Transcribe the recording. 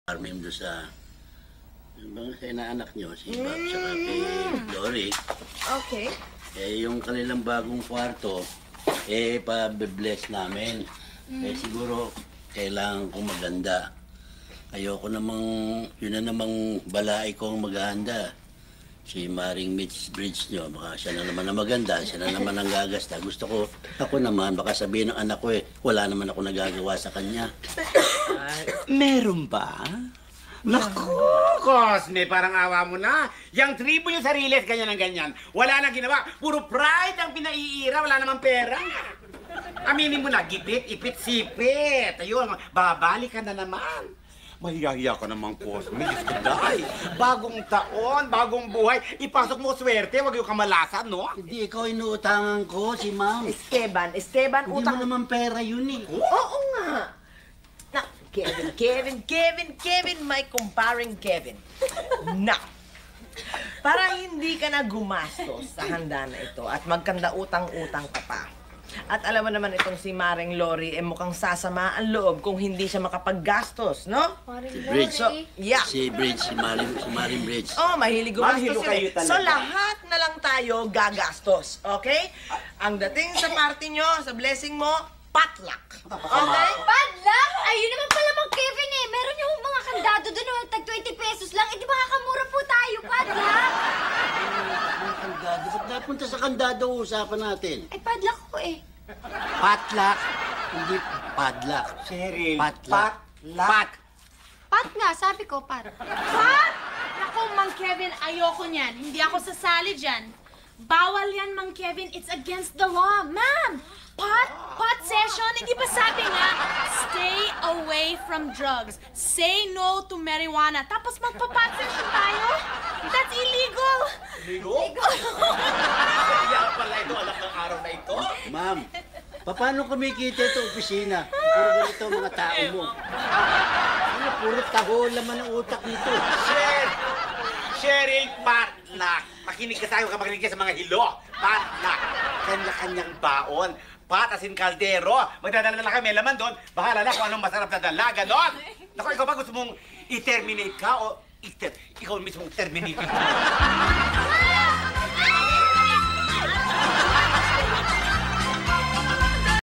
Armin doon sa inaanak nyo, si Bob, saka kay Dory. Okay. Yung kanilang bagong kwarto, pa-bless namin. Siguro, kailangan kong maganda. Ayoko namang, yun na namang balai kong maghahanda. Si Maring Mitch Bridge nyo, baka siya na naman na maganda, siya na naman ang gagasta. Gusto ko, ako naman, baka sabihin ng anak ko wala naman ako nagagawa sa kanya. Meron ba? Naku, Cosme, parang awa mo na. Yang tribo yung sariles, ganyan ang ganyan. Wala na ginawa. Puro pride ang pinaiira, wala namang pera. Aminin mo na, gipit, ipit, sipit. Ayun, babalik ka na naman. Mahiyahiya ka naman, Cosme. Diyos ko, day. Bagong taon, bagong buhay. Ipasok mo swerte, wag yung kamalasan, no? Hindi, ikaw inuutangan ko, si Ma'am. Esteban, Hindi mo naman pera yun eh. Oo nga. Na, Kevin, my comparing Kevin. Na, para hindi ka na gumastos sa handa na ito at magkanda utang-utang ka pa. At alam mo naman itong si Maring Lori, mukhang sasama ang loob kung hindi siya makapaggastos, no? Si Bridge. So, yeah. Si Bridge, si Maring Bridge. Oh, mahilig gumastos kayo yun. talaga. So, lahat na lang tayo gagastos, okay? Ang dating sa party nyo, sa blessing mo, potluck. Okay? Padlang? Ayun naman pala Mang Kevin eh. Meron yung mga kandado doon, tag 20 pesos lang. Di ba kakamura po tayo, padlang? Ang kandado. Ba't napunta sa kandado usapan natin? Ay, padlang ko eh. Patlak. Hindi padlak. Cheryl, Patlak. Pat. Pat nga, sabi ko, pat. Pat! Naku, Mang Kevin, ayoko niyan. Hindi ako sasali dyan. Bawal yan, Mang Kevin. It's against the law. Ma'am! Pot session, hindi ba sabi nga, stay away from drugs. Say no to marijuana. Tapos magpa-pot session tayo? That's illegal. Illegal? Kaya pala ito, alam ng araw na ito. Ma'am, paano kumikita ito opisina? Puro ganito ang mga tao mo. Ano, puro taho laman ang utak nito. Cheryl, potluck. Makinig ka tayo kapag makinig ka sa mga hilo. Potluck. Kanya-kanyang baon. Pat asin kaldero. Magdadala na lang kami, may laman doon. Bahala na kung anong masarap na dala. Ganon. Naku, ikaw ba gusto mong i-terminate ka o ikaw mismong terminate?